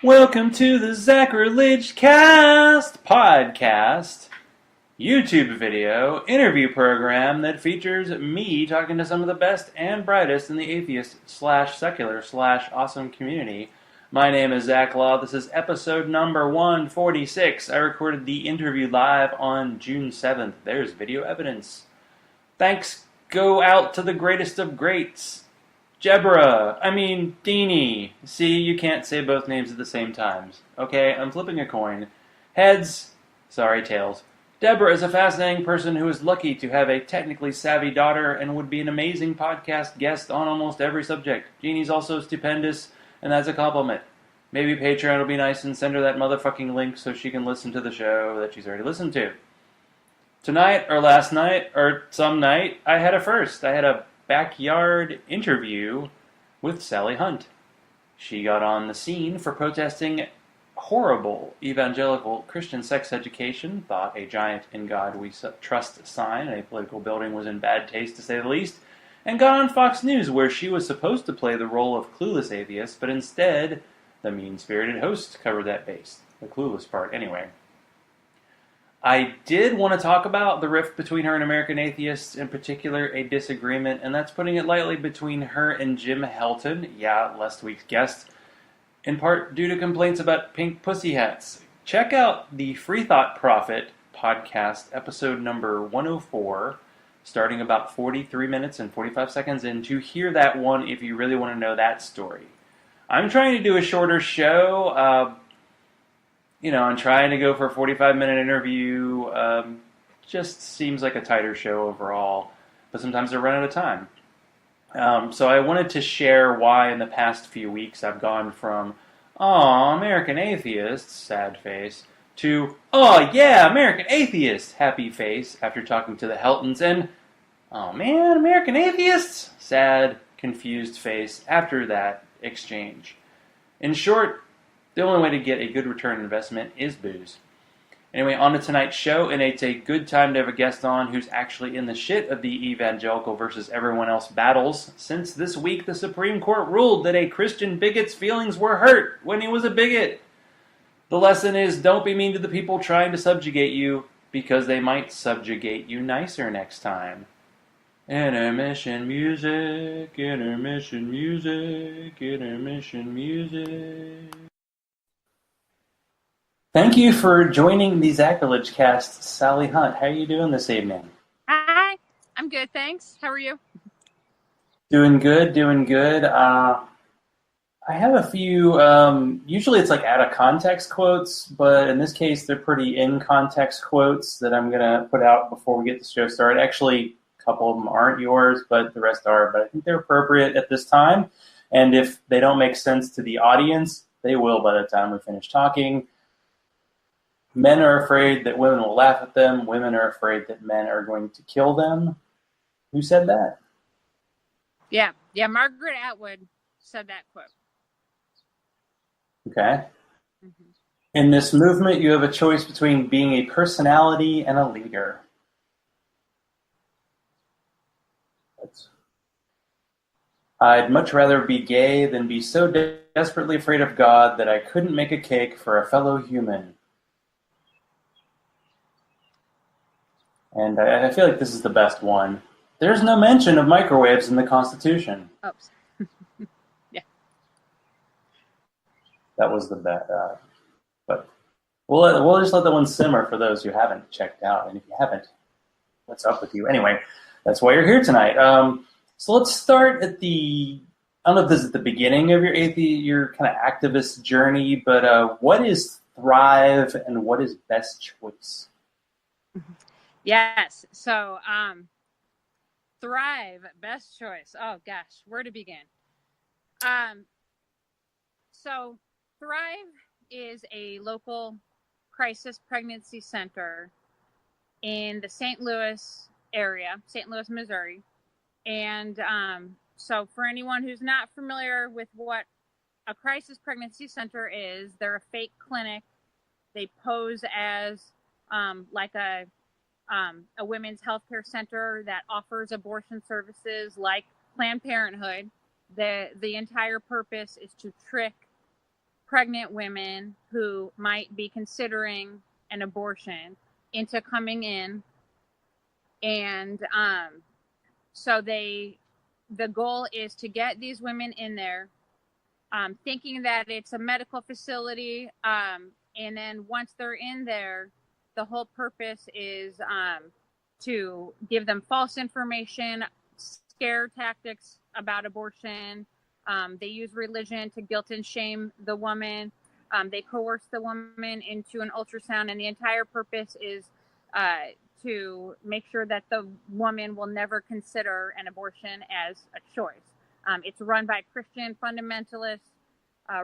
Welcome to the Zachrilege Cast podcast, YouTube video interview program that features me talking to some of the best and brightest in the atheist slash secular slash awesome community. My name is Zach Law. This is episode number 146. I recorded the interview live on June 7th. There's video evidence. Thanks go out to the greatest of greats. Deanie. See, you can't say both names at the same time. Okay, I'm flipping a coin. Heads. Sorry, tails. Deborah is a fascinating person who is lucky to have a technically savvy daughter and would be an amazing podcast guest on almost every subject. Jeannie's also stupendous, and that's a compliment. Maybe Patreon will be nice and send her that motherfucking link so she can listen to the show that she's already listened to. Tonight, or last night, or some night, I had a first. I had a backyard interview with Sally Hunt. She got on the scene for protesting horrible evangelical Christian sex education, thought a giant in God we trust sign in a political building was in bad taste to say the least, and got on Fox News where she was supposed to play the role of clueless atheist, but instead the mean-spirited host covered that base. The clueless part, anyway. I did want to talk about the rift between her and American atheists, in particular a disagreement, and that's putting it lightly, between her and Jim Helton, last week's guest, in part due to complaints about pink pussy hats. Check out the Free Thought Prophet podcast, episode number 104, starting about 43 minutes and 45 seconds in, to hear that one if you really want to know that story. I'm trying to do a shorter show. I'm trying to go for a 45-minute interview. Just seems like a tighter show overall, but sometimes I run out of time. So I wanted to share why in the past few weeks I've gone from, "Aw, American atheist," sad face, to, "Oh yeah, American atheist," happy face, after talking to the Heltons, and, "Oh man, American atheists," sad, confused face, after that exchange. In short, the only way to get a good return on investment is booze. Anyway, on to tonight's show, and it's a good time to have a guest on who's actually in the shit of the evangelical versus everyone else battles, since this week the Supreme Court ruled that a Christian bigot's feelings were hurt when he was a bigot. The lesson is, don't be mean to the people trying to subjugate you, because they might subjugate you nicer next time. Intermission music, intermission music, intermission music. Thank you for joining the Zachrilege cast, Sally Hunt. How are you doing this evening? Hi, I'm good, thanks. How are you? Doing good. I have a few, usually it's like out of context quotes, but in this case they're pretty in context quotes that I'm going to put out before we get the show started. Actually, a couple of them aren't yours, but the rest are. But I think they're appropriate at this time. And if they don't make sense to the audience, they will by the time we finish talking. Men are afraid that women will laugh at them. Women are afraid that men are going to kill them. Who said that? Yeah, Margaret Atwood said that quote. Okay. Mm-hmm. In this movement, you have a choice between being a personality and a leader. I'd much rather be gay than be so desperately afraid of God that I couldn't make a cake for a fellow human. And I feel like this is the best one. There's no mention of microwaves in the Constitution. Oops. Yeah. That was the best. But we'll just let that one simmer for those who haven't checked out. And if you haven't, what's up with you? Anyway, that's why you're here tonight. So let's start at I don't know if this is the beginning of your kind of activist journey, but what is Thrive and what is Best Choice? Yes. So, Thrive, Best Choice. Oh gosh, where to begin? So Thrive is a local crisis pregnancy center in the St. Louis area, St. Louis, Missouri. And so for anyone who's not familiar with what a crisis pregnancy center is, they're a fake clinic. They pose as like a women's healthcare center that offers abortion services like Planned Parenthood. The entire purpose is to trick pregnant women who might be considering an abortion into coming in. And so the goal is to get these women in there, thinking that it's a medical facility. And then once they're in there, the whole purpose is to give them false information, scare tactics about abortion. They use religion to guilt and shame the woman. They coerce the woman into an ultrasound, and the entire purpose is to make sure that the woman will never consider an abortion as a choice. It's run by Christian fundamentalists,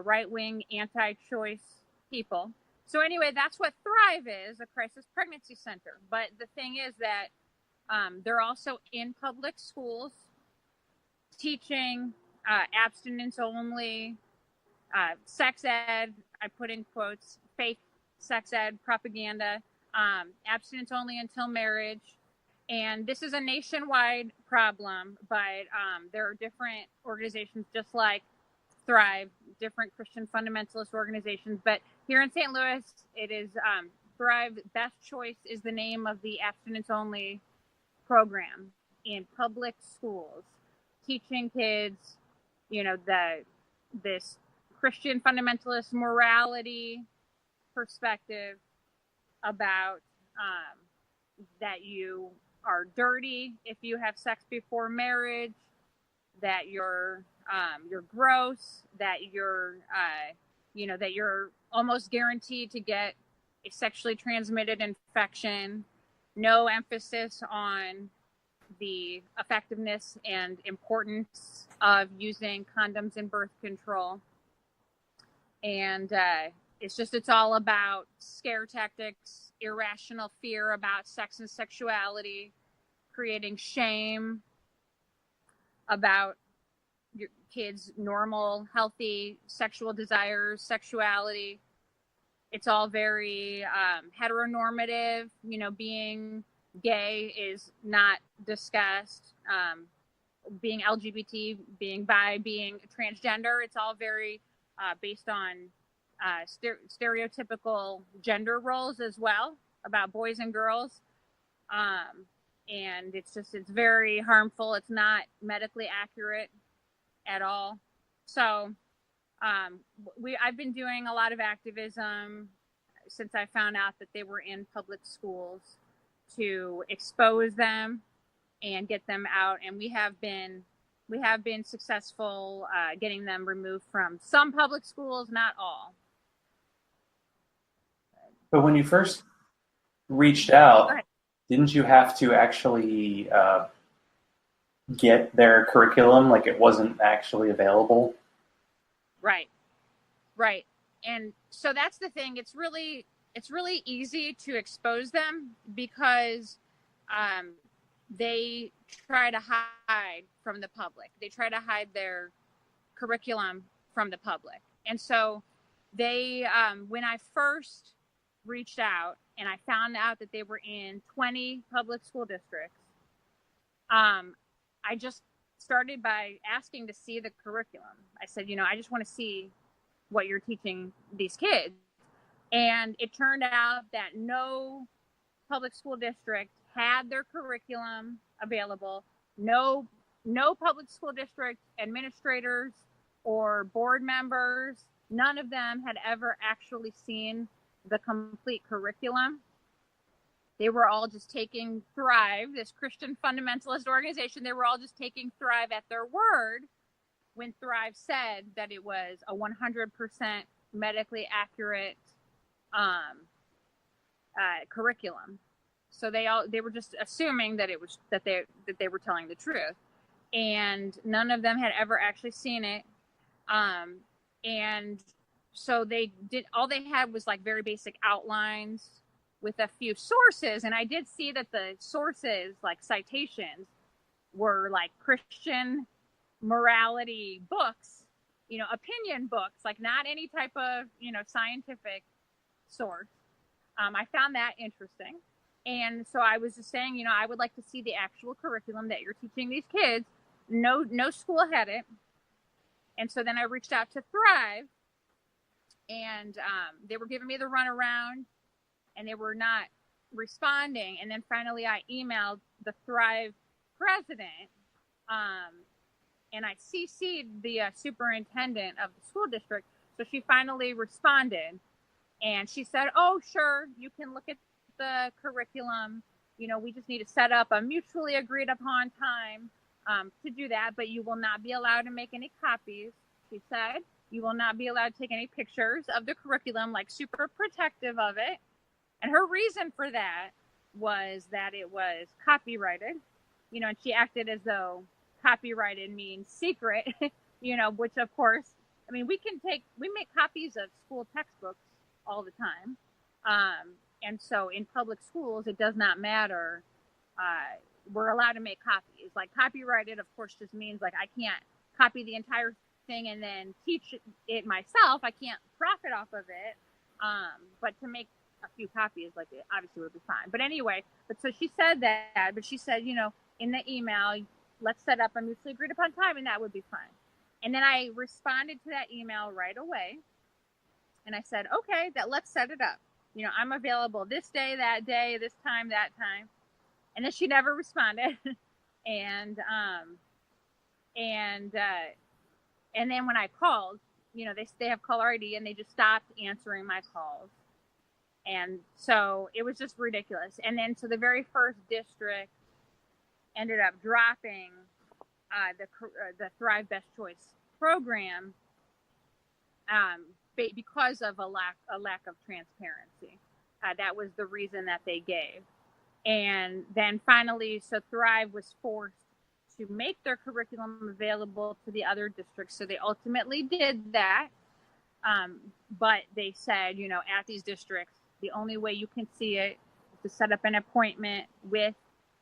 right-wing, anti-choice people. So anyway, that's what Thrive is, a crisis pregnancy center. But the thing is that they're also in public schools teaching abstinence only, sex ed, I put in quotes, fake sex ed propaganda, abstinence only until marriage. And this is a nationwide problem, but there are different organizations just like Thrive, different Christian fundamentalist organizations. But here in St. Louis, it is Thrive. Best Choice is the name of the abstinence only program in public schools, teaching kids, this Christian fundamentalist morality perspective about that you are dirty if you have sex before marriage, that you're gross, that you're that you're almost guaranteed to get a sexually transmitted infection. No emphasis on the effectiveness and importance of using condoms and birth control. And it's all about scare tactics, irrational fear about sex and sexuality, creating shame about your kids' normal, healthy sexual desires, sexuality. It's all very heteronormative. Being gay is not discussed. Being LGBT, being bi, being transgender, it's all very based on stereotypical gender roles as well, about boys and girls. And it's very harmful. It's not medically accurate at all. So I've been doing a lot of activism since I found out that they were in public schools to expose them and get them out. And we have been successful getting them removed from some public schools, not all. But when you first reached out, didn't you have to actually get their curriculum? Like, it wasn't actually available? Right. And so that's the thing. It's really easy to expose them because they try to hide from the public. They try to hide their curriculum from the public. And so they, when I first reached out and I found out that they were in 20 public school districts, I just started by asking to see the curriculum. I said, I just want to see what you're teaching these kids. And it turned out that no public school district had their curriculum available. No public school district administrators or board members, none of them had ever actually seen the complete curriculum. They were all just taking Thrive, this Christian fundamentalist organization, they were all just taking Thrive at their word when Thrive said that it was a 100% medically accurate curriculum. So they were just assuming that it was that they were telling the truth, and none of them had ever actually seen it. And so they had was like very basic outlines with a few sources. And I did see that the sources, like citations, were like Christian morality books, opinion books, like not any type of, scientific source. I found that interesting. And so I was just saying, I would like to see the actual curriculum that you're teaching these kids. No school had it. And so then I reached out to Thrive, and they were giving me the runaround, and they were not responding. And then finally I emailed the Thrive president, and I CC'd the superintendent of the school district. So she finally responded, and she said, oh, sure, you can look at the curriculum. You know, we just need to set up a mutually agreed upon time to do that, but you will not be allowed to make any copies. She said, you will not be allowed to take any pictures of the curriculum, like super protective of it. And her reason for that was that it was copyrighted, you know, and she acted as though copyrighted means secret, you know, which of course, I mean, we make copies of school textbooks all the time. And so in public schools, it does not matter. We're allowed to make copies. Like copyrighted, of course, just means like I can't copy the entire thing and then teach it myself. I can't profit off of it. But to make a few copies, like it obviously would be fine. But anyway, so she said that, but she said, you know, in the email, let's set up a mutually agreed upon time and that would be fine. And then I responded to that email right away. And I said, okay, let's set it up. You know, I'm available this day, this time, that time. And then she never responded. and then when I called, you know, they have caller ID and they just stopped answering my calls. And so it was just ridiculous. And then so the very first district ended up dropping the Thrive Best Choice program because of a lack of transparency. That was the reason that they gave. And then finally, so Thrive was forced to make their curriculum available to the other districts. So they ultimately did that. But they said, you know, at these districts, the only way you can see it is to set up an appointment with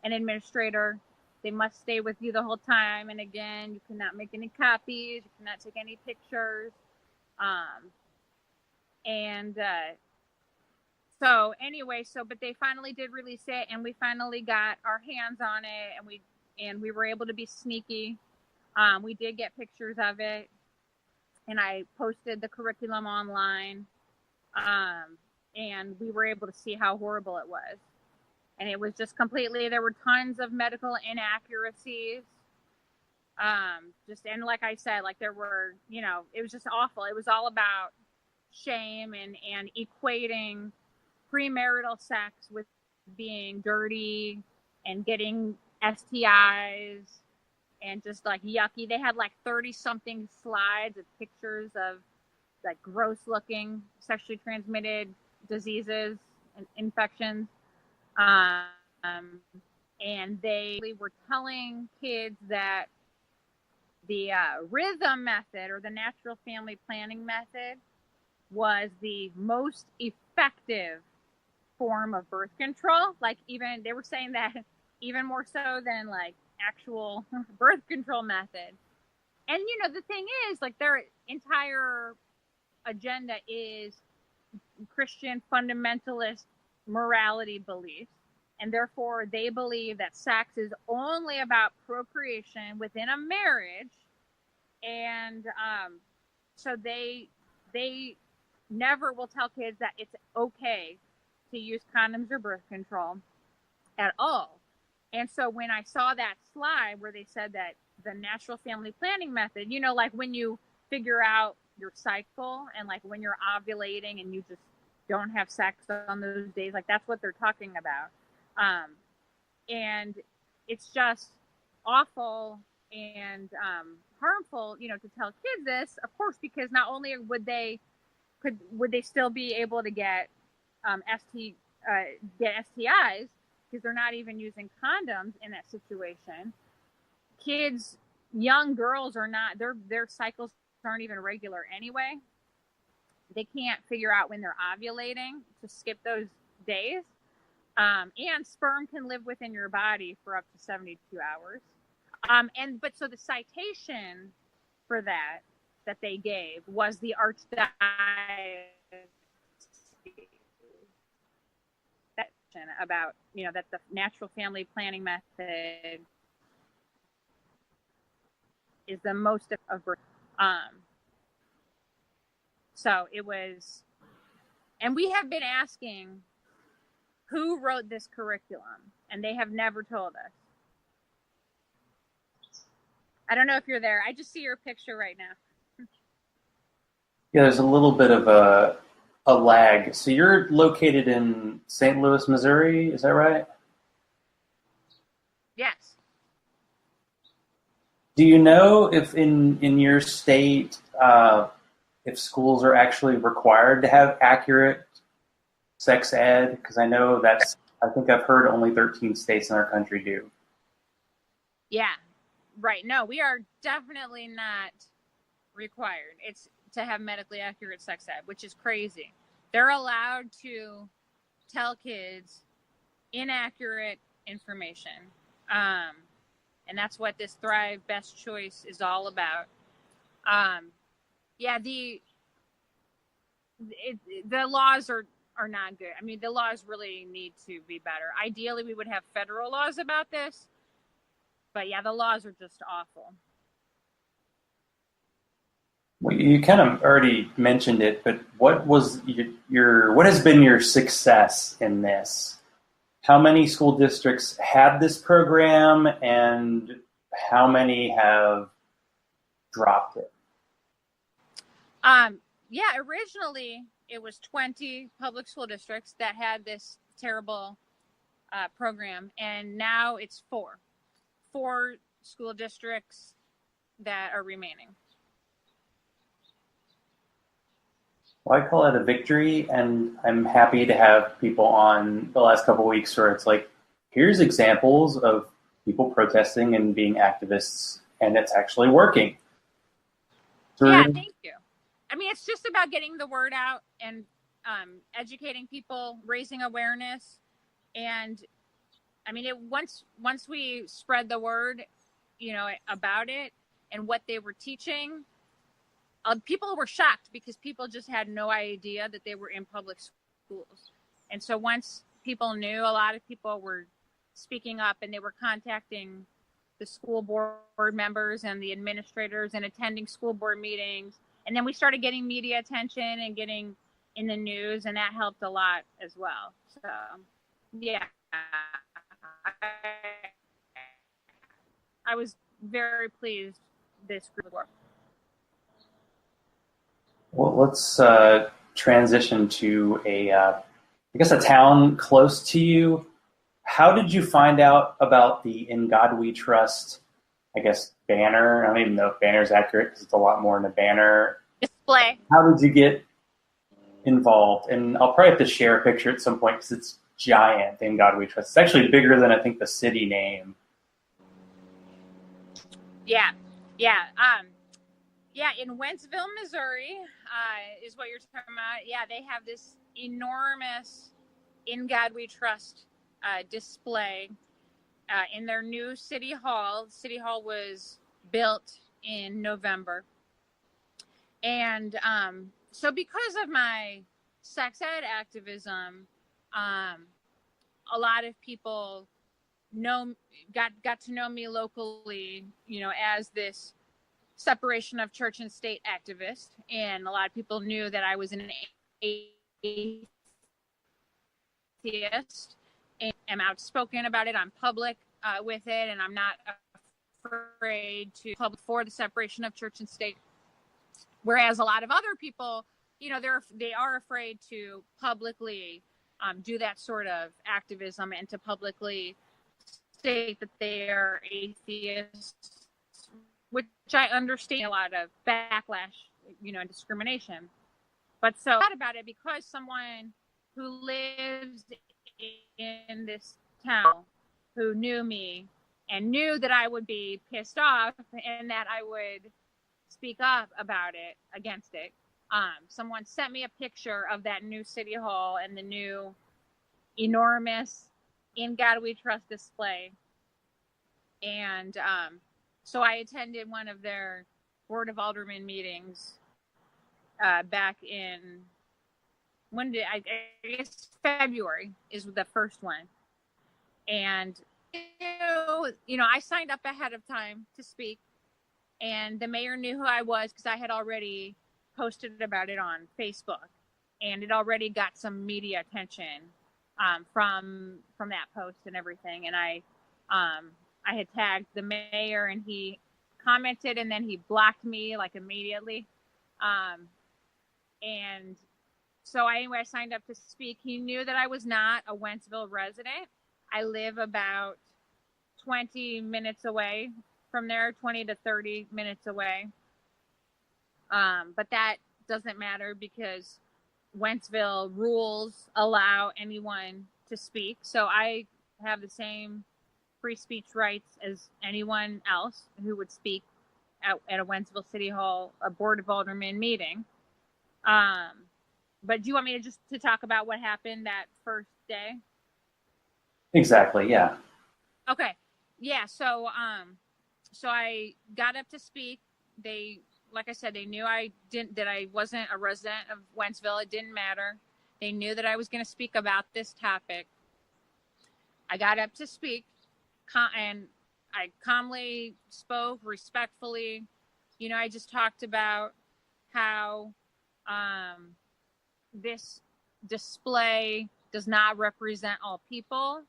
an administrator. They must stay with you the whole time. And again, you cannot make any copies. You cannot take any pictures. So anyway, but they finally did release it, and we finally got our hands on it, and we were able to be sneaky. We did get pictures of it, and I posted the curriculum online, and we were able to see how horrible it was. And it was just completely, there were tons of medical inaccuracies. And like I said, like there were, you know, it was just awful. It was all about shame and equating premarital sex with being dirty and getting STIs and just like yucky. They had like 30 something slides of pictures of like gross looking sexually transmitted diseases and infections. And they were telling kids that the rhythm method or the natural family planning method was the most effective form of birth control. Like even they were saying that even more so than like actual birth control method. And you know, the thing is, like their entire agenda is Christian fundamentalist morality beliefs. And therefore they believe that sex is only about procreation within a marriage. And so they never will tell kids that it's okay to use condoms or birth control at all. And so when I saw that slide where they said that the natural family planning method, you know, like when you figure out your cycle and like when you're ovulating and you just don't have sex on those days, like that's what they're talking about. And it's just awful and harmful, you know, to tell kids this, of course, because not only would they still be able to get STIs because they're not even using condoms in that situation. Kids, young girls are not, their cycles aren't even regular anyway. They can't figure out when they're ovulating to skip those days. And sperm can live within your body for up to 72 hours. But so the citation for that they gave was the Archdiocese about, you know, that the natural family planning method is the most of birth. So it was, and we have been asking who wrote this curriculum, and they have never told us. I don't know if you're there. I just see your picture right now. Yeah, there's a little bit of a lag. So you're located in St. Louis, Missouri, is that right? Yes. Do you know if in your state, if schools are actually required to have accurate sex ed? Because I think I've heard only 13 states in our country do. Yeah. Right. No, we are definitely not required. It's to have medically accurate sex ed, which is crazy. They're allowed to tell kids inaccurate information. And that's what this Thrive Best Choice is all about. Yeah, the laws are not good. I mean, the laws really need to be better. Ideally, we would have federal laws about this, but yeah, the laws are just awful. Well, you kind of already mentioned it, but what was what has been your success in this? How many school districts have this program, and how many have dropped it? Yeah, originally it was 20 public school districts that had this terrible program, and now it's four school districts that are remaining. Well, I call it a victory, and I'm happy to have people on the last couple of weeks where it's like, here's examples of people protesting and being activists, and it's actually working. Yeah, thank you. I mean, it's just about getting the word out and educating people, raising awareness, and I mean, once we spread the word, about it and what they were teaching, people were shocked because people just had no idea that they were in public schools. And so once people knew, a lot of people were speaking up, and they were contacting the school board members and the administrators and attending school board meetings. And then we started getting media attention and getting in the news, and that helped a lot as well. So, yeah, I was very pleased this group worked. Well, let's transition to I guess a town close to you. How did you find out about the "In God We Trust," I guess, banner? I don't even know if banner is accurate because it's a lot more than a banner. Display. How did you get involved? And I'll probably have to share a picture at some point because it's giant. "In God We Trust." It's actually bigger than I think the city name. Yeah. In Wentzville, Missouri, is what you're talking about. Yeah, they have this enormous "In God We Trust" display in their new city hall. City hall was built in November. And so because of my sex ed activism, a lot of people got to know me locally, as this separation of church and state activist. And a lot of people knew that I was an atheist and am outspoken about it. I'm public with it, and I'm not afraid to public for the separation of church and state. Whereas a lot of other people, they are afraid to publicly do that sort of activism and to publicly state that they are atheists, which I understand a lot of backlash, and discrimination. But so I thought about it because someone who lives in this town who knew me and knew that I would be pissed off and that I would speak up about it, against it. Someone sent me a picture of that new city hall and the new enormous "In God We Trust" display. And so I attended one of their Board of Aldermen meetings back in, I guess February is the first one. And, I signed up ahead of time to speak. And the mayor knew who I was because I had already posted about it on Facebook, and it already got some media attention from that post and everything. And I had tagged the mayor, and he commented, and then he blocked me like immediately. And so anyway, I signed up to speak. He knew that I was not a Wentzville resident. I live about 20 minutes away from there, 20 to 30 minutes away. But that doesn't matter because Wentzville rules allow anyone to speak. So I have the same free speech rights as anyone else who would speak at a Wentzville City Hall, a Board of Aldermen meeting. But do you want me to talk about what happened that first day? Exactly, yeah. Okay. Yeah, so I got up to speak. Like I said, they knew that I wasn't a resident of Wentzville. It didn't matter. They knew that I was going to speak about this topic. I got up to speak, and I calmly spoke, respectfully. I just talked about how this display does not represent all people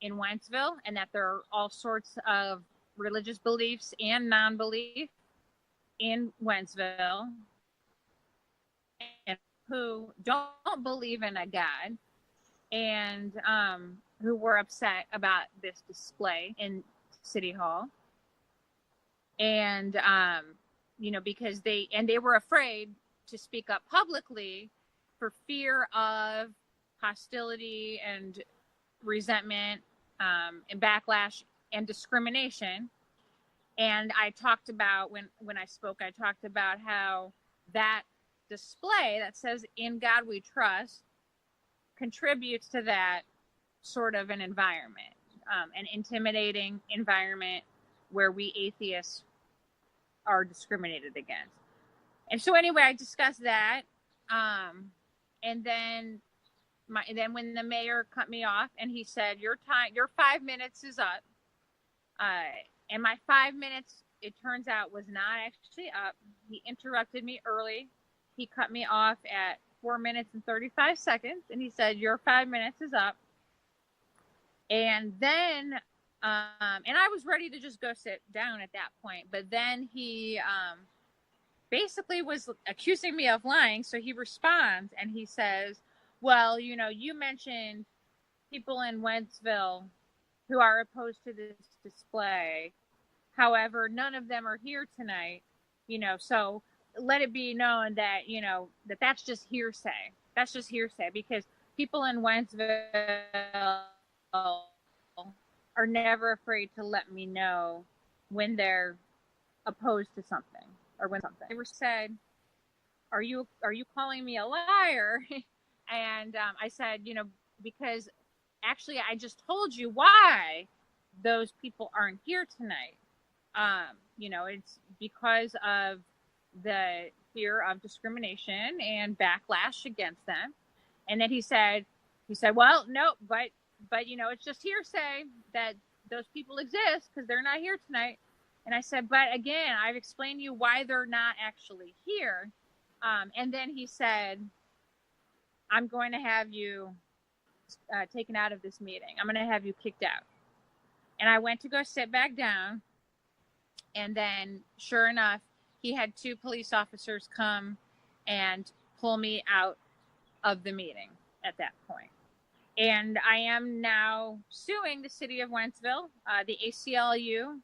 in Wentzville, and that there are all sorts of religious beliefs and non-belief in Wentzville, and who don't believe in a God, and who were upset about this display in City Hall. And because they were afraid to speak up publicly for fear of hostility and resentment, and backlash and discrimination. And I talked about, when I spoke, I talked about how that display that says "In God We Trust" contributes to that sort of an environment, an intimidating environment where we atheists are discriminated against. And so anyway, I discussed that. And then when the mayor cut me off, and he said, your 5 minutes is up. And my 5 minutes, it turns out, was not actually up. He interrupted me early. He cut me off at 4 minutes and 35 seconds. And he said, your 5 minutes is up. And then, and I was ready to just go sit down at that point. But then he basically was accusing me of lying. So he responds and he says, well, you mentioned people in Wentzville who are opposed to this display. However, none of them are here tonight, so let it be known that, that's just hearsay. That's just hearsay, because people in Wentzville are never afraid to let me know when they're opposed to something or when something. They were said, are you calling me a liar? And I said, because actually I just told you why those people aren't here tonight. It's because of the fear of discrimination and backlash against them. And then he said, well, no, but it's just hearsay that those people exist because they're not here tonight. And I said, but again, I've explained to you why they're not actually here. And then he said, I'm going to have you taken out of this meeting. I'm going to have you kicked out. And I went to go sit back down. And then, sure enough, he had 2 police officers come and pull me out of the meeting at that point. And I am now suing the city of Wentzville. The ACLU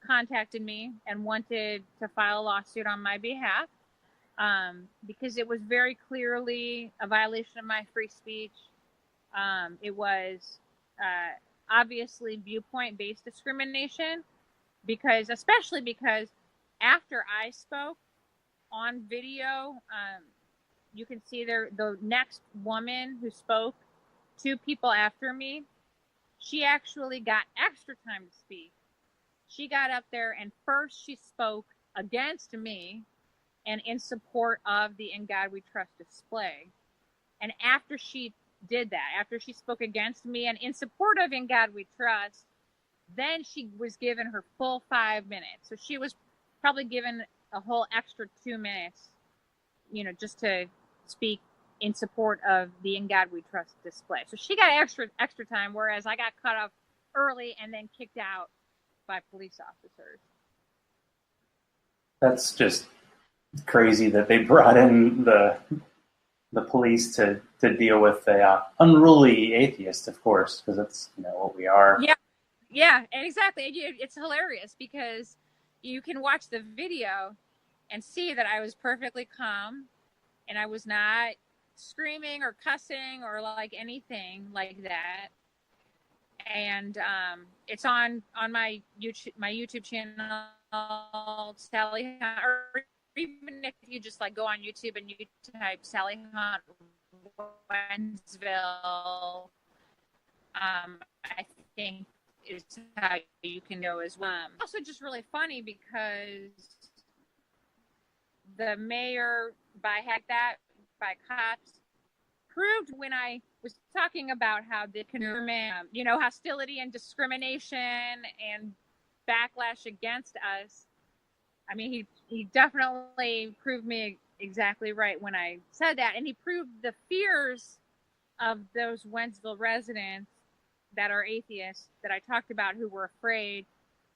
contacted me and wanted to file a lawsuit on my behalf because it was very clearly a violation of my free speech. It was obviously viewpoint-based discrimination, especially because after I spoke on video, you can see there the next woman who spoke, 2 people after me, she actually got extra time to speak. She got up there and first she spoke against me and in support of the "In God We Trust" display. And after she did that, after she spoke against me and in support of "In God We Trust," then she was given her full 5 minutes. So she was probably given a whole extra 2 minutes just to speak in support of the In God We Trust display. So she got extra time, whereas I got cut off early and then kicked out by police officers. That's just crazy that they brought in the police to deal with the unruly atheist, of course, because that's what we are. Yeah, exactly. It's hilarious because you can watch the video and see that I was perfectly calm and I was not screaming or cussing or like anything like that. And it's on my YouTube channel, Sally Hunt, or even if you just like go on YouTube and you type Sally Hunt Wentzville, I think is how you can go as well. Also, just really funny because the mayor by cops proved when I was talking about how the hostility and discrimination and backlash against us. I mean, he definitely proved me exactly right when I said that, and he proved the fears of those Wentzville residents that are atheists that I talked about who were afraid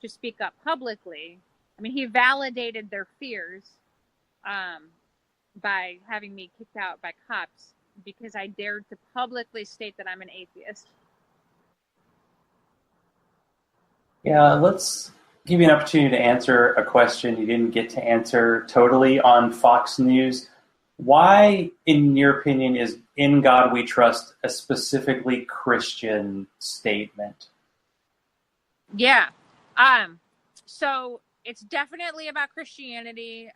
to speak up publicly. I mean, he validated their fears by having me kicked out by cops because I dared to publicly state that I'm an atheist. Yeah, let's give you an opportunity to answer a question you didn't get to answer totally on Fox News. Why, in your opinion, is "In God We Trust" a specifically Christian statement? Yeah. So it's definitely about Christianity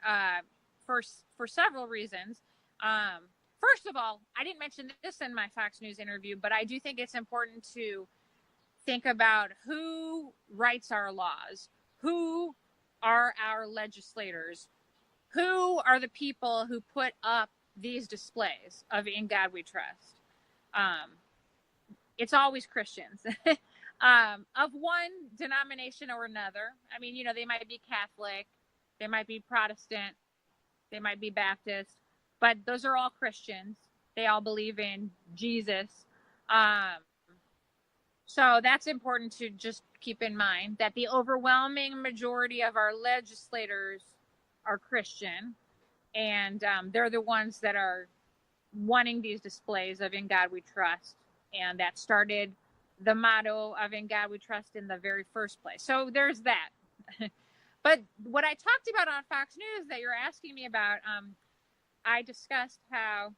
for several reasons. First of all, I didn't mention this in my Fox News interview, but I do think it's important to think about who writes our laws, who are our legislators, who are the people who put up these displays of "In God We Trust." It's always Christians of one denomination or another. I mean, they might be Catholic, they might be Protestant, they might be Baptist, but those are all Christians. They all believe in Jesus. So that's important to just keep in mind, that the overwhelming majority of our legislators are Christian, and they're the ones that are wanting these displays of "In God We Trust," and that started the motto of "In God We Trust" in the very first place. So there's that. But what I talked about on Fox News that you're asking me about, I discussed how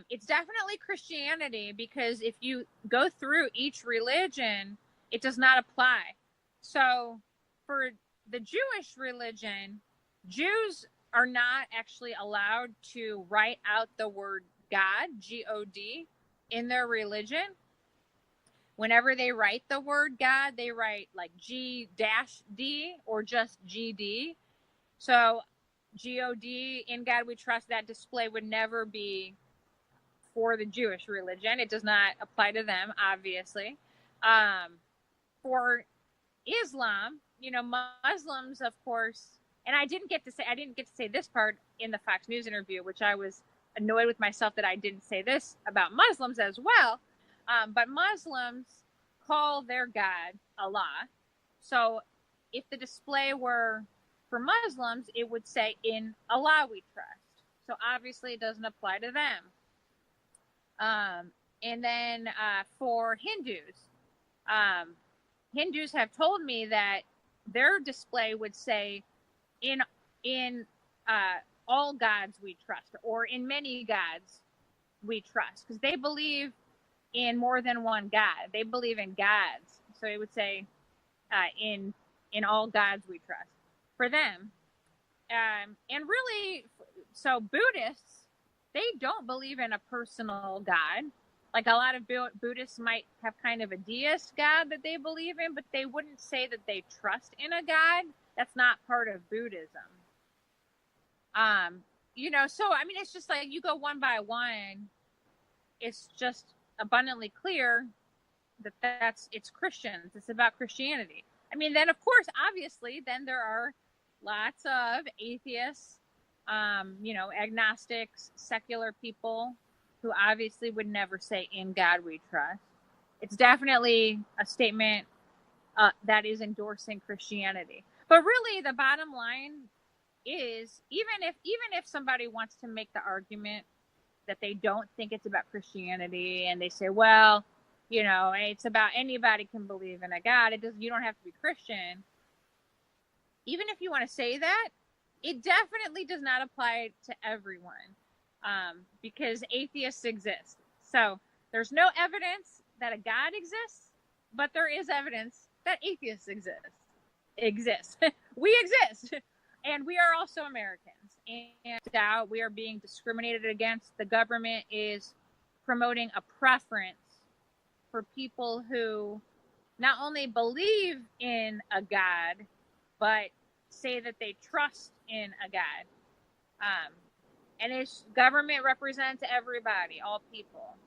it's definitely Christianity, because if you go through each religion, it does not apply. So for the Jewish religion, Jews are not actually allowed to write out the word God, G-O-D, in their religion. Whenever they write the word God, they write like G-D or just G-D. So G-O-D, "In God We Trust," that display would never be for the Jewish religion. It does not apply to them, obviously. For Islam, Muslims, of course, and I didn't get to say this part in the Fox News interview, which I was annoyed with myself that I didn't say this about Muslims as well. But Muslims call their God Allah. So if the display were for Muslims, it would say "In Allah We Trust." So obviously it doesn't apply to them. And then for Hindus, Hindus have told me that their display would say in all gods we trust, or "In many gods we trust," because they believe in more than one God. They believe in gods. So it would say in all gods we trust for them. And really, so Buddhists, they don't believe in a personal God. Like a lot of Buddhists might have kind of a deist God that they believe in, but they wouldn't say that they trust in a God. That's not part of Buddhism. So I mean, it's just like you go one by one. It's just abundantly clear that it's Christians. It's about Christianity. I mean, then of course, obviously, then there are lots of atheists agnostics, secular people who obviously would never say "In God We Trust." It's definitely a statement that is endorsing Christianity. But really, the bottom line is, even if somebody wants to make the argument that they don't think it's about Christianity, and they say, well, it's about anybody can believe in a God. You don't have to be Christian. Even if you want to say that, it definitely does not apply to everyone, because atheists exist. So there's no evidence that a God exists, but there is evidence that atheists exist. We exist, and we are also Americans. And we are being discriminated against. The government is promoting a preference for people who not only believe in a God, but say that they trust in a God. And its government represents everybody, all people.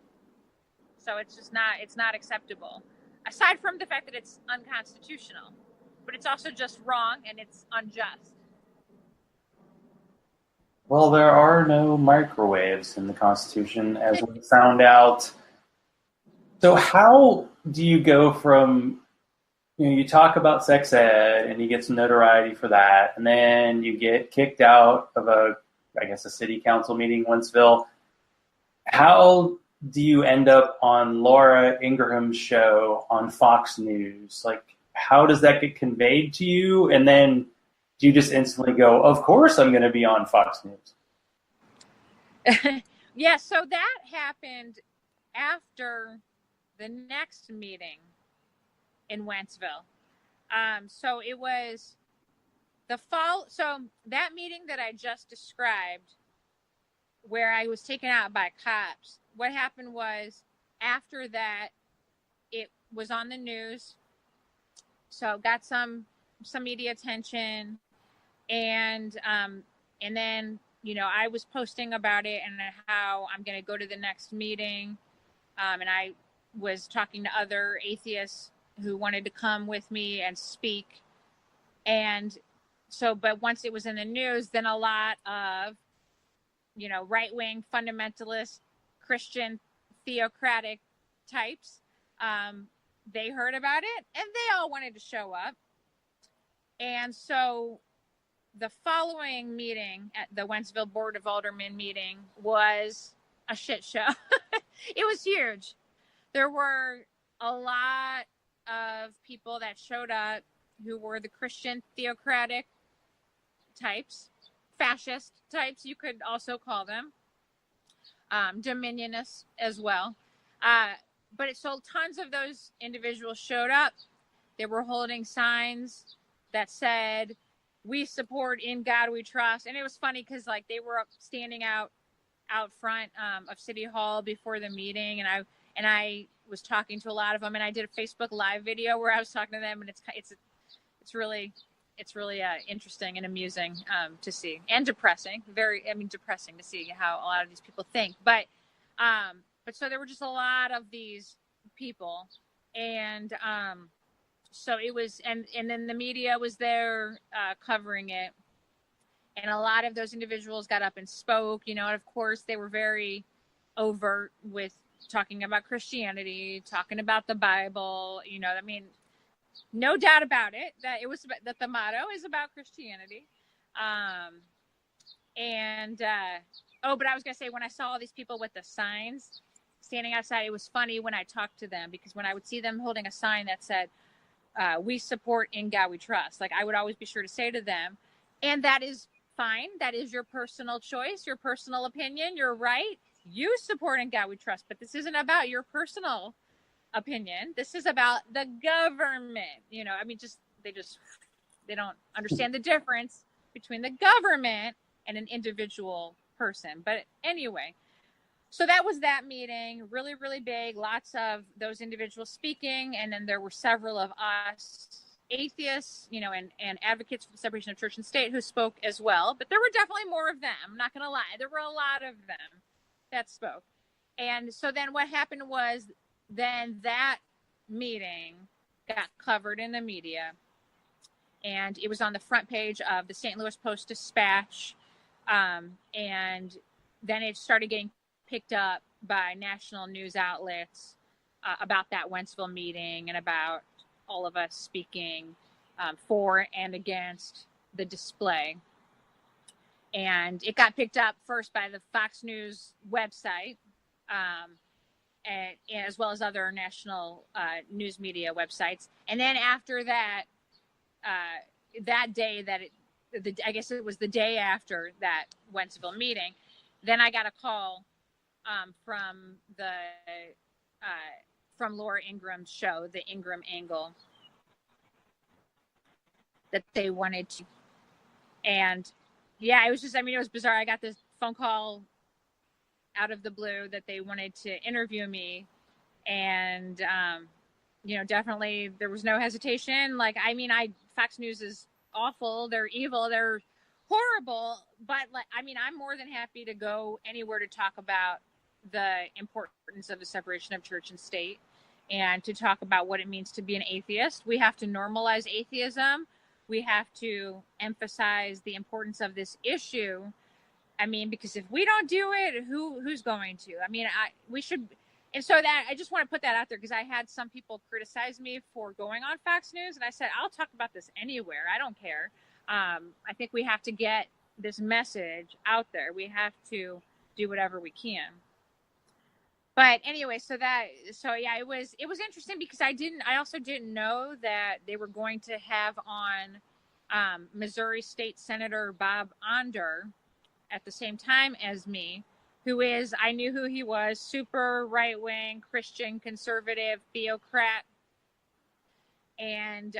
So it's not acceptable. Aside from the fact that it's unconstitutional, but it's also just wrong and it's unjust. Well, there are no microwaves in the Constitution, as we found out. So how do you go from, you talk about sex ed and you get some notoriety for that, and then you get kicked out of a city council meeting in Wentzville. How do you end up on Laura Ingraham's show on Fox News? Like, how does that get conveyed to you? And then do you just instantly go, of course I'm going to be on Fox News? Yeah, so that happened after the next meeting in Wentzville. So it was so that meeting that I just described, where I was taken out by cops, what happened was, after that, it was on the news. So got some media attention, and then I was posting about it and how I'm going to go to the next meeting, and I was talking to other atheists who wanted to come with me and speak. And so, but once it was in the news, then a lot of right-wing fundamentalist Christian theocratic types, they heard about it and they all wanted to show up. And so the following meeting at the Wentzville Board of Aldermen meeting was a shit show. It was huge. There were a lot of people that showed up who were the Christian theocratic types, fascist types, you could also call them, dominionists as well. So tons of those individuals showed up. They were holding signs that said, "We support In God We Trust." And it was funny because they were standing out front of City Hall before the meeting, and I was talking to a lot of them, and I did a Facebook Live video where I was talking to them, and it's really interesting and amusing to see, and depressing. Depressing to see how a lot of these people think. But so there were just a lot of these people, and so it was, and then the media was there covering it, and a lot of those individuals got up and spoke, and of course they were very overt with talking about Christianity, talking about the Bible, no doubt about it that the motto is about Christianity. But I was going to say, when I saw all these people with the signs standing outside, it was funny when I talked to them, because when I would see them holding a sign that said, "We support In God We Trust," I would always be sure to say to them, and that is fine. That is your personal choice, your personal opinion. You're right. You support In God We Trust, but this isn't about your personal opinion. This is about the government. They don't understand the difference between the government and an individual person. But anyway, so that was that meeting, really, really big, lots of those individuals speaking. And then there were several of us atheists, and advocates for the separation of church and state who spoke as well. But there were definitely more of them. I'm not going to lie. There were a lot of them that spoke. And so then what happened was, then that meeting got covered in the media, and it was on the front page of the St. Louis Post-Dispatch. And then it started getting picked up by national news outlets about that Wentzville meeting and about all of us speaking for and against the display. And it got picked up first by the Fox News website, and as well as other national news media websites. And then after that, that day that I guess it was the day after that Wentzville meeting, then I got a call from Laura Ingram's show, the Ingraham Angle, that they wanted to. And yeah, it was just, I mean, it was bizarre. I got this phone call out of the blue that they wanted to interview me. And, definitely there was no hesitation. Like, I mean, Fox News is awful. They're evil. They're horrible. But, like, I mean, I'm more than happy to go anywhere to talk about the importance of the separation of church and state and to talk about what it means to be an atheist. We have to normalize atheism. We have to emphasize the importance of this issue. I mean, because if we don't do it, who's going to? I mean, we should. And so that I just want to put that out there because I had some people criticize me for going on Fox News, and I said I'll talk about this anywhere. I don't care. I think we have to get this message out there. We have to do whatever we can. But anyway, so yeah, it was interesting because I also didn't know that they were going to have on Missouri State Senator Bob Onder at the same time as me, I knew who he was, super right-wing, Christian, conservative, theocrat. And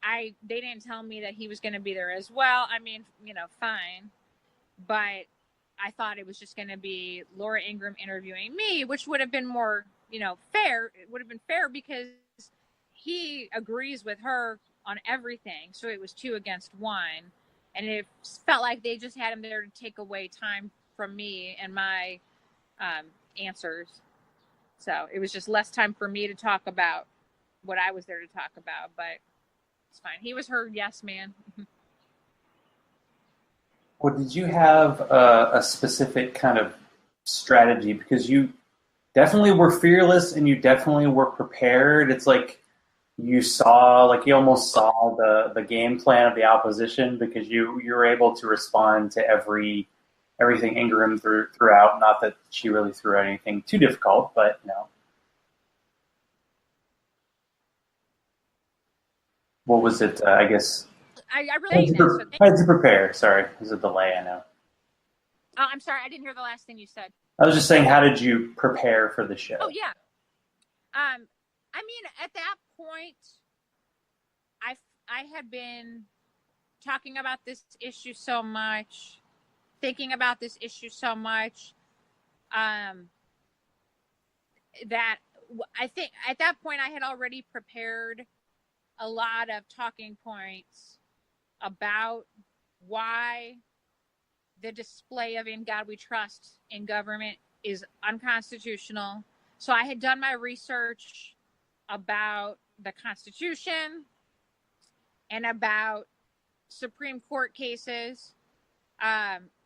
they didn't tell me that he was going to be there as well. I mean, fine. But I thought it was just going to be Laura Ingraham interviewing me, which would have been more, fair. It would have been fair because he agrees with her on everything. So it was 2 against 1. And it felt like they just had him there to take away time from me and my answers. So it was just less time for me to talk about what I was there to talk about, but it's fine. He was her yes man. Well, did you have a specific kind of strategy? Because you definitely were fearless and you definitely were prepared. It's like you almost saw the game plan of the opposition because you were able to respond to everything Ingraham threw out. Not that she really threw out anything too difficult, but What was it? I guess I really I had to prepare. Sorry, there's a delay. I know. Oh, I'm sorry. I didn't hear the last thing you said. I was just saying, how did you prepare for the show? Oh yeah. I mean, at that point, I had been talking about this issue so much, thinking about this issue so much, that I think at that point I had already prepared a lot of talking points about why the display of "In God We Trust" in government is unconstitutional. So I had done my research about the Constitution and about Supreme Court cases.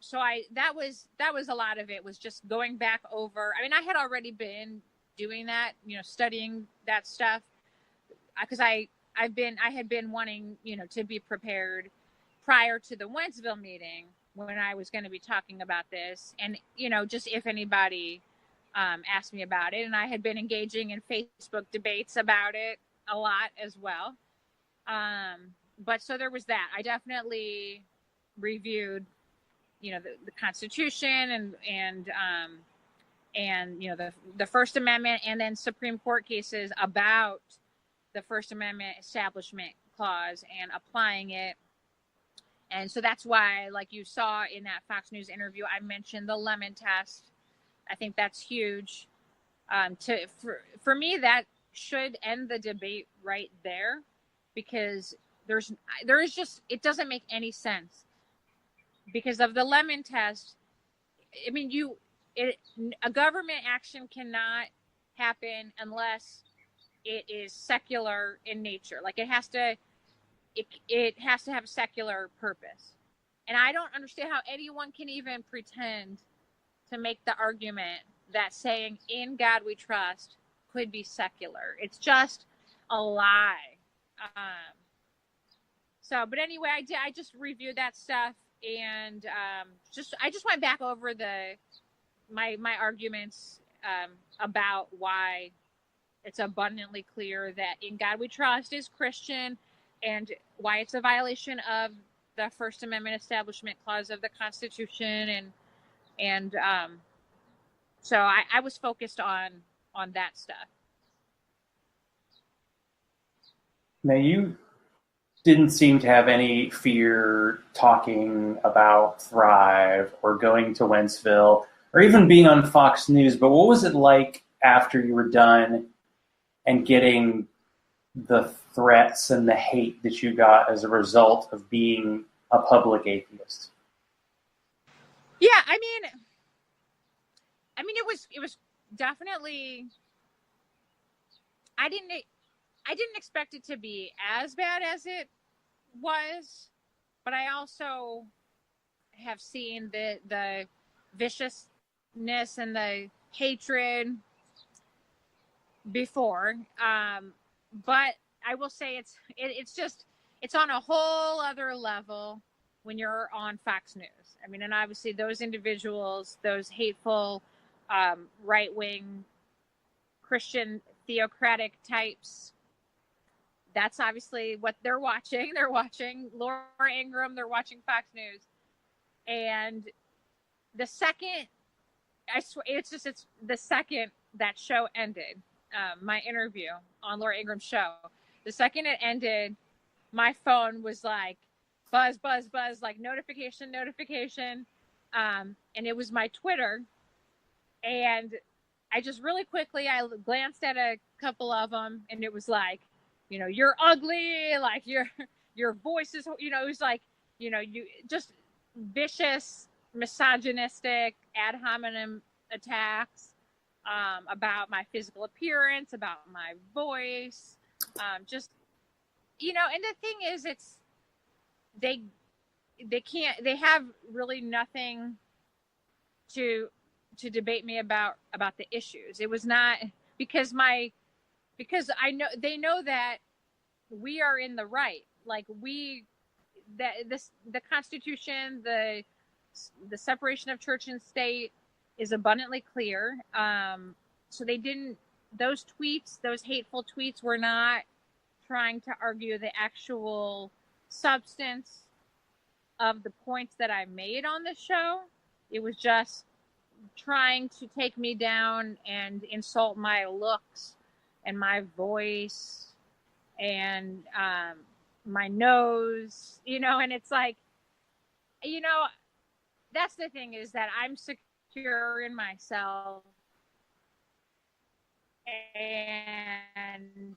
So that was a lot of it was just going back over. I mean, I had already been doing that, studying that stuff because I had been wanting, to be prepared prior to the Wentzville meeting when I was going to be talking about this. And, just if anybody asked me about it, and I had been engaging in Facebook debates about it a lot as well. But so there was that. I definitely reviewed, the Constitution and the First Amendment, and then Supreme Court cases about the First Amendment Establishment Clause and applying it. And so that's why, like you saw in that Fox News interview, I mentioned the Lemon Test. I think that's huge. For me, that should end the debate right there, because there is just, it doesn't make any sense because of the Lemon Test. I mean, a government action cannot happen unless it is secular in nature. Like it has to have a secular purpose. And I don't understand how anyone can even pretend to make the argument that saying "in God we trust" could be secular. It's just a lie. Um, but anyway, I just reviewed that stuff, and I just went back over my arguments about why it's abundantly clear that "in God we trust" is Christian, and why it's a violation of the First Amendment Establishment Clause of the Constitution, and so I was focused on that stuff. Now, you didn't seem to have any fear talking about Thrive or going to Wentzville or even being on Fox News, but what was it like after you were done and getting the threats and the hate that you got as a result of being a public atheist? Yeah, I mean, it was definitely. I didn't expect it to be as bad as it was, but I also have seen the viciousness and the hatred before. But I will say it's on a whole other level when you're on Fox News. I mean, and obviously those individuals, those hateful right-wing Christian theocratic types, that's obviously what they're watching. They're watching Laura Ingraham. They're watching Fox News. And the second, I swear, it's the second that show ended, my interview on Laura Ingram's show, the second it ended, my phone was like buzz, buzz, buzz, like notification, notification. And it was my Twitter. And I just really quickly, I glanced at a couple of them, and it was like, you're ugly, like your voice is, it was like, you just vicious, misogynistic, ad hominem attacks about my physical appearance, about my voice, just, and the thing is, they have really nothing to debate me about the issues. It was not because they know that we are in the right. Like the Constitution, the separation of church and state is abundantly clear. So those tweets, those hateful tweets, were not trying to argue the actual substance of the points that I made on the show. It was just trying to take me down and insult my looks and my voice and my nose, and it's like, that's the thing, is that I'm secure in myself, and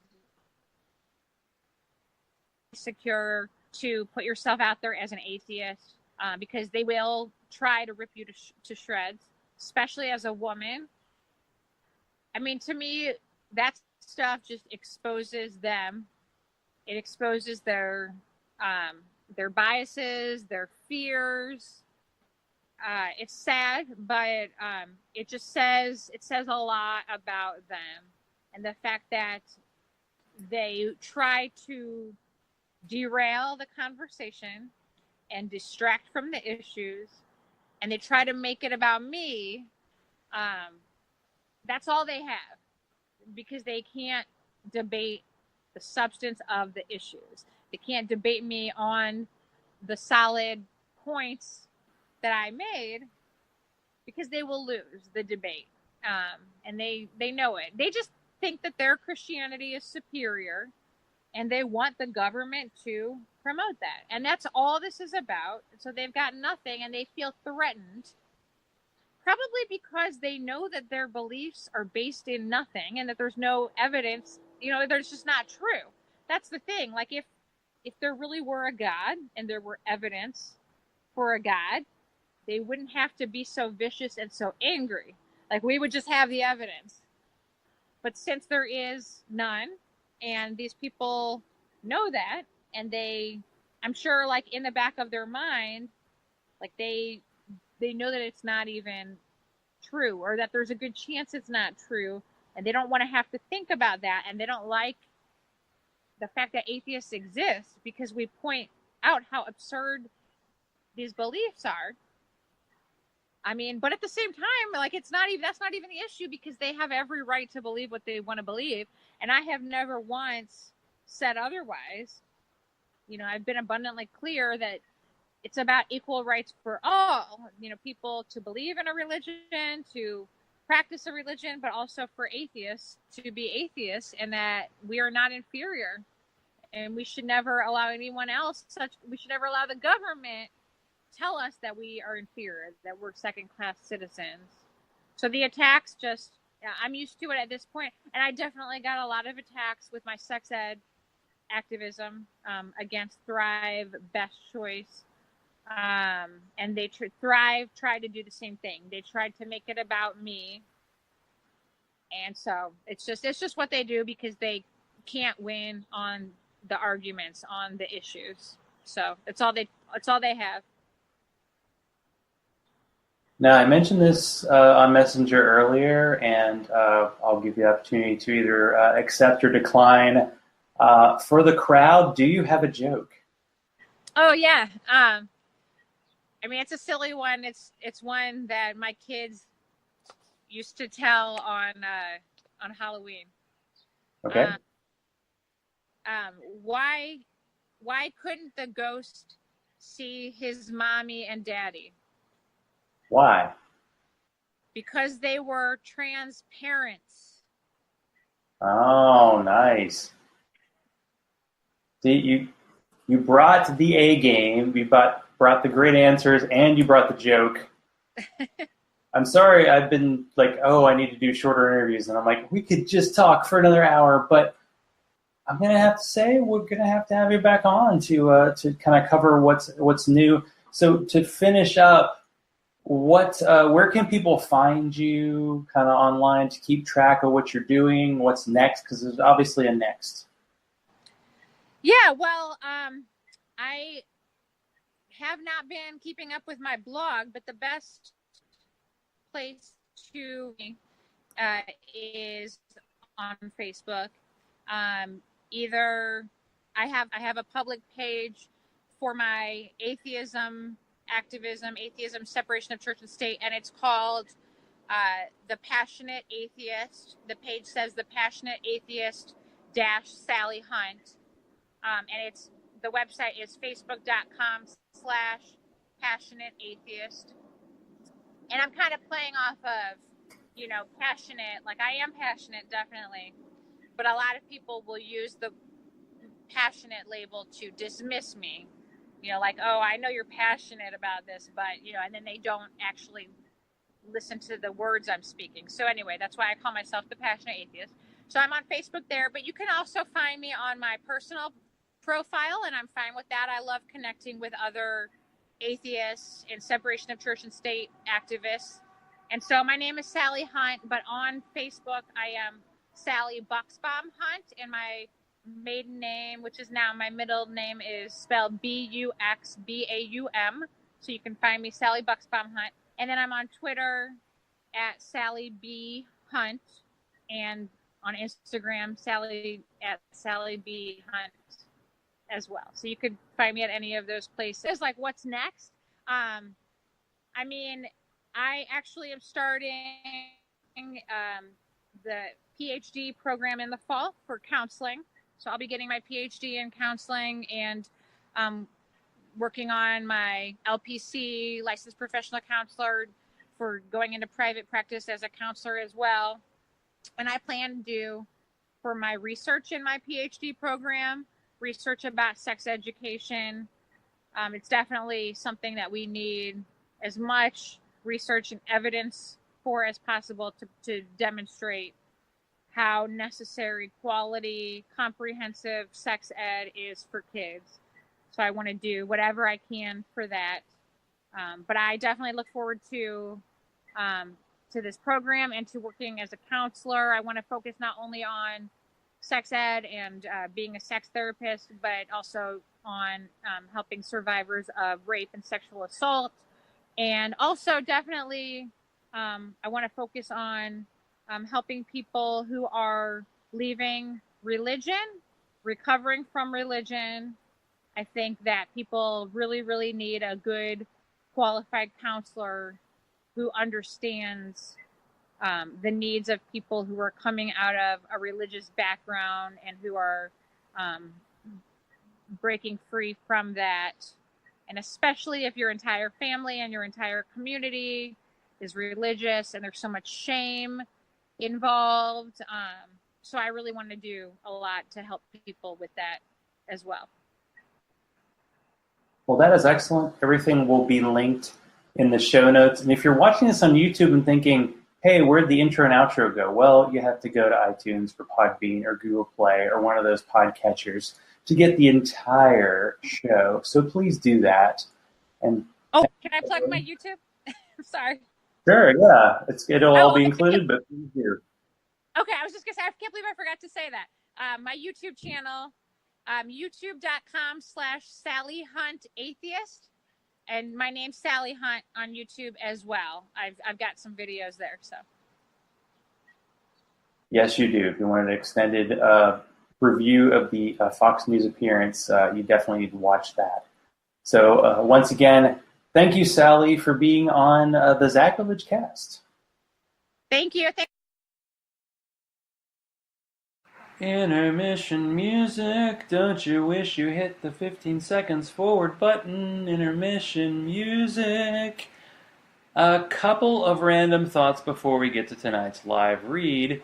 secure to put yourself out there as an atheist, because they will try to rip you to shreds, especially as a woman. I mean, to me, that stuff just exposes them. It exposes their biases, their fears. It's sad, but it says a lot about them, and the fact that they try to derail the conversation and distract from the issues, and they try to make it about me. That's all they have, because they can't debate the substance of the issues. They can't debate me on the solid points that I made, because they will lose the debate. And they know it. They just think that their Christianity is superior, and they want the government to promote that. And that's all this is about. So they've got nothing, and they feel threatened, probably because they know that their beliefs are based in nothing, and that there's no evidence, there's just not true. That's the thing. Like, if there really were a God and there were evidence for a God, they wouldn't have to be so vicious and so angry. Like, we would just have the evidence. But since there is none, and these people know that, and I'm sure, like, in the back of their mind, Like they know that it's not even true, or that there's a good chance it's not true, and they don't want to have to think about that, and they don't like the fact that atheists exist because we point out how absurd these beliefs are. I mean, but at the same time, like that's not even the issue, because they have every right to believe what they want to believe, and I have never once said otherwise. You know, I've been abundantly clear that it's about equal rights for all, you know, people to believe in a religion, to practice a religion, but also for atheists to be atheists, and that we are not inferior, and we should never allow anyone else we should never allow the government tell us that we are inferior, that we're second-class citizens. So the attacks I'm used to it at this point, and I definitely got a lot of attacks with my sex ed activism against Thrive, Best Choice, and they Thrive tried to do the same thing. They tried to make it about me, and so it's just what they do, because they can't win on the arguments, on the issues. So it's all they have. Now, I mentioned this on Messenger earlier, and I'll give you the opportunity to either accept or decline. For the crowd, do you have a joke? Oh, yeah. I mean, it's a silly one. It's one that my kids used to tell on Halloween. Okay. Why couldn't the ghost see his mommy and daddy? Why? Because they were transparent. Oh, nice. See, you brought the A game, you brought the great answers, and you brought the joke. I'm sorry, I've been like, I need to do shorter interviews, and I'm like, we could just talk for another hour, but I'm gonna have to say we're gonna have to have you back on to kind of cover what's new. So to finish up, where can people find you kind of online to keep track of what you're doing, what's next? Because there's obviously a next. Yeah, well, I have not been keeping up with my blog, but the best place to is on Facebook. Either I have a public page for my atheism activism, atheism, separation of church and state, and it's called The Passionate Atheist. The page says The Passionate Atheist Sally Hunt. And the website is facebook.com/passionate atheist. And I'm kind of playing off of, passionate. Like, I am passionate, definitely. But a lot of people will use the passionate label to dismiss me. Like, oh, I know you're passionate about this, but, and then they don't actually listen to the words I'm speaking. So anyway, that's why I call myself the Passionate Atheist. So I'm on Facebook there, but you can also find me on my personal profile, and I'm fine with that. I love connecting with other atheists and separation of church and state activists. And so my name is Sally Hunt, but on Facebook I am Sally Buxbaum Hunt, and my maiden name, which is now my middle name, is spelled Buxbaum. So you can find me Sally Buxbaum Hunt. And then I'm on Twitter at Sally B Hunt, and on Instagram Sally B Hunt as well. So you could find me at any of those places. Like, what's next? I mean, I actually am starting the PhD program in the fall for counseling. So I'll be getting my PhD in counseling, and working on my LPC, licensed professional counselor, for going into private practice as a counselor as well. And I plan to do, for my research in my PhD program, research about sex education. It's definitely something that we need as much research and evidence for as possible to demonstrate how necessary quality, comprehensive sex ed is for kids. So I want to do whatever I can for that. But I definitely look forward to this program and to working as a counselor. I want to focus not only on sex ed and being a sex therapist, but also on helping survivors of rape and sexual assault, And also, definitely, I want to focus on helping people who are leaving religion, recovering from religion. I think that people really, really need a good, qualified counselor who understands the needs of people who are coming out of a religious background and who are um, breaking free from that. And especially if your entire family and your entire community is religious and there's so much shame involved. So I really want to do a lot to help people with that as well. Well, that is excellent. Everything will be linked in the show notes. And if you're watching this on YouTube and thinking, hey, where'd the intro and outro go? Well, you have to go to iTunes or Podbean or Google Play or one of those podcatchers to get the entire show. So please do that. And can I plug my YouTube? I'm sorry. Sure, yeah. It'll all be included, but please do. Okay, I was just going to say, I can't believe I forgot to say that. My YouTube channel, youtube.com/Sally Hunt Atheist. And my name's Sally Hunt on YouTube as well. I've got some videos there. So. Yes, you do. If you want an extended review of the Fox News appearance, you definitely need to watch that. So once again, thank you, Sally, for being on the Zachrilege cast. Thank you. Intermission music, don't you wish you hit the 15 seconds forward button? Intermission music. A couple of random thoughts before we get to tonight's live read.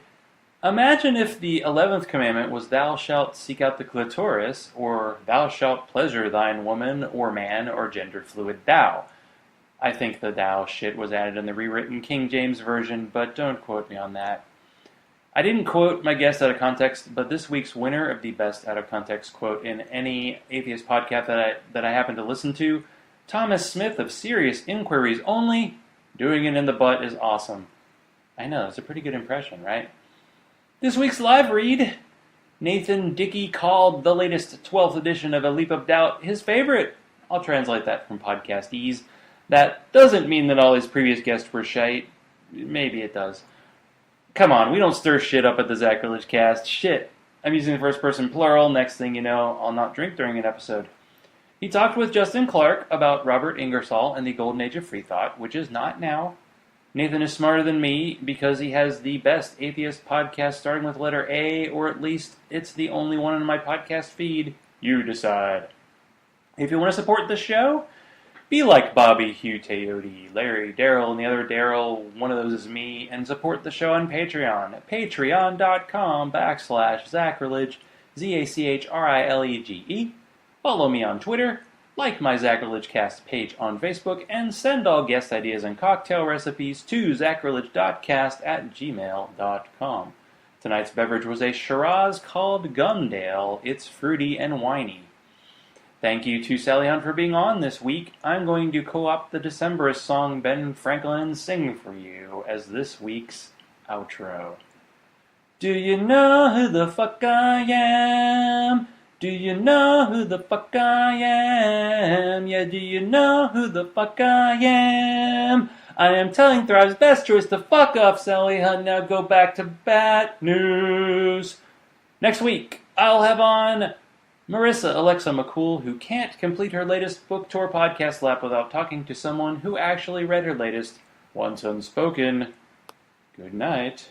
Imagine if the 11th commandment was thou shalt seek out the clitoris, or thou shalt pleasure thine woman, or man, or gender fluid thou. I think the thou shit was added in the rewritten King James Version, but don't quote me on that. I didn't quote my guest out of context, but this week's winner of the best out of context quote in any atheist podcast that I happen to listen to, Thomas Smith of Serious Inquiries Only, doing it in the butt is awesome. I know, it's a pretty good impression, right? This week's live read, Nathan Dickey called the latest 12th edition of A Leap of Doubt his favorite. I'll translate that from Podcastese. That doesn't mean that all his previous guests were shite. Maybe it does. Come on, we don't stir shit up at the Zachrilege cast. Shit. I'm using the first person plural. Next thing you know, I'll not drink during an episode. He talked with Justin Clark about Robert Ingersoll and the Golden Age of Free Thought, which is not now. Nathan is smarter than me because he has the best atheist podcast starting with letter A, or at least it's the only one in my podcast feed. You decide. If you want to support the show, be like Bobby, Hugh, Teote, Larry, Daryl, and the other Daryl, one of those is me, and support the show on Patreon at patreon.com/Zachrilege, Zachrilege. Follow me on Twitter, like my Zachrilege Cast page on Facebook, and send all guest ideas and cocktail recipes to zachrilege.cast@gmail.com. Tonight's beverage was a Shiraz called Gumdale. It's fruity and winey. Thank you to Sally Hunt for being on this week. I'm going to co-opt the Decemberist song Ben Franklin sing for you as this week's outro. Do you know who the fuck I am? Do you know who the fuck I am? Yeah, do you know who the fuck I am? I am telling Thrive's best choice to fuck off, Sally Hunt. Now go back to Bat News. Next week, I'll have on Marissa Alexa McCool, who can't complete her latest book tour podcast lap without talking to someone who actually read her latest Once Unspoken. Good night.